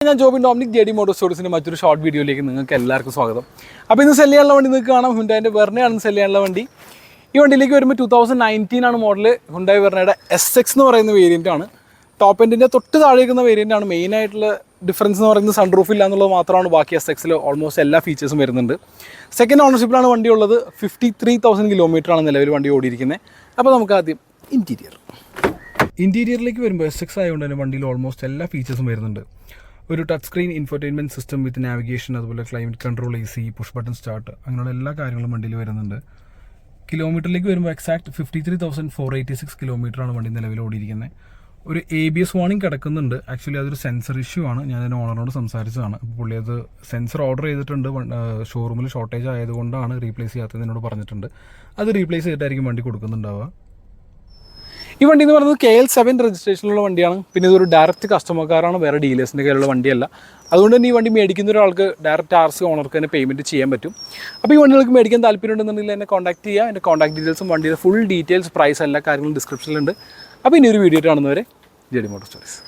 ഞാൻ Jobin Dominic J D motor സ്റ്റോഴ്സിൻ്റെ മറ്റൊരു ഷോർട്ട് വീഡിയോയിലേക്ക് നിങ്ങൾക്ക് എല്ലാവർക്കും സ്വാഗതം. അപ്പോൾ ഇന്ന് സെല് ചെയ്യാനുള്ള വണ്ടി നിങ്ങൾക്ക് കാണാം. ഹുണ്ടായിൻ്റെ വെർണയാണ് സെല് ചെയ്യാനുള്ള വണ്ടി. ഈ വണ്ടിയിലേക്ക് വരുമ്പോൾ 2019 ആണ് മോഡൽ. ഹുണ്ടായി വെർണയുടെ SX എന്ന് പറയുന്ന വേരിയൻ്റ് ആണ്. ടോപ്പ് എൻഡിൻ്റെ തൊട്ട് താഴേക്കുന്ന വേരിയൻ്റ് ആണ്. മെയിനായിട്ടുള്ള ഡിഫറൻസ് എന്ന് പറയുന്നത് സൺറൂഫ് ഇല്ല എന്നുള്ളത് മാത്രമാണ്. ബാക്കി SX-ൽ ഓൾമോസ്റ്റ് എല്ലാ ഫീച്ചേഴ്സും വരുന്നുണ്ട്. സെക്കൻഡ് ഓണർഷിപ്പിലാണ് വണ്ടി ഉള്ളത്. 53,000 കിലോമീറ്ററാണ് നിലവിൽ വണ്ടി ഓടിയിരിക്കുന്നത്. അപ്പോൾ നമുക്ക് ആദ്യം ഇൻറ്റീരിയറിലേക്ക് വരുമ്പോൾ SX ആയതുകൊണ്ട് തന്നെ വണ്ടിയിൽ ഓൾമോസ്റ്റ് എല്ലാ ഫീച്ചേഴ്സും വരുന്നുണ്ട്. ഒരു touch screen infotainment system with navigation, അതുപോലെ climate control, AC, push button start, അങ്ങനെയുള്ള എല്ലാ കാര്യങ്ങളും വണ്ടിയിൽ വരുന്നുണ്ട്. കിലോമീറ്ററിലേക്ക് വരുമ്പോൾ എക്സാക്ട് 53,486 കിലോമീറ്ററാണ് വണ്ടി നിലവിൽ ഓടിയിരിക്കുന്നത്. ഒരു ABS വാർണിംഗ് കിടക്കുന്നുണ്ട്. ആക്ച്വലി അതൊരു സെൻസർ ഇഷ്യൂ ആണ്. ഞാൻ അതിന് ഓണറിനോട് സംസാരിച്ചതാണ്. അപ്പോൾ പുള്ളി അത് സെൻസർ ഓർഡർ ചെയ്തിട്ടുണ്ട്. ഷോറൂമിൽ ഷോർട്ടേജ് ആയതുകൊണ്ടാണ് റീപ്ലേസ് ചെയ്യാത്തത് എന്നോട് പറഞ്ഞിട്ടുണ്ട്. അത് റീപ്ലേസ് ചെയ്തിട്ടായിരിക്കും വണ്ടി കൊടുക്കുന്നുണ്ടാവുക. ഈ വണ്ടി എന്ന് പറയുന്നത് KL7 രജിസ്ട്രേഷനിലുള്ള വണ്ടിയാണ്. പിന്നെ ഇതൊരു ഡയറക്റ്റ് കസ്റ്റമർ കാറാണ്, വേറെ ഡീലേഴ്സിൻ്റെ കയ്യിലുള്ള വണ്ടിയല്ല. അതുകൊണ്ട് തന്നെ ഈ വണ്ടി മേടിക്കുന്ന ഒരാൾക്ക് ഡയറക്റ്റ് RC ഓണർക്ക് തന്നെ പേയ്മെൻറ്റ് ചെയ്യാൻ പറ്റും. അപ്പോൾ ഈ വണ്ടികൾക്ക് മേടിക്കാൻ താല്പര്യമുണ്ടെന്നുണ്ടെങ്കിൽ എന്നെ കോൺടാക്ട് ചെയ്യുക. എൻ്റെ കോൺടാക്ട് ഡീറ്റെയിൽസും വണ്ടിയുടെ ഫുൾ ഡീറ്റെയിൽസ്, പ്രൈസ്, എല്ലാ കാര്യങ്ങളും ഡിസ്ക്രിപ്ഷനിലുണ്ട്. അപ്പോൾ ഇനി ഒരു വീഡിയോ കാണുന്നവരെ ജെ ഡി മോട്ടോർ സ്റ്റോറീസ്.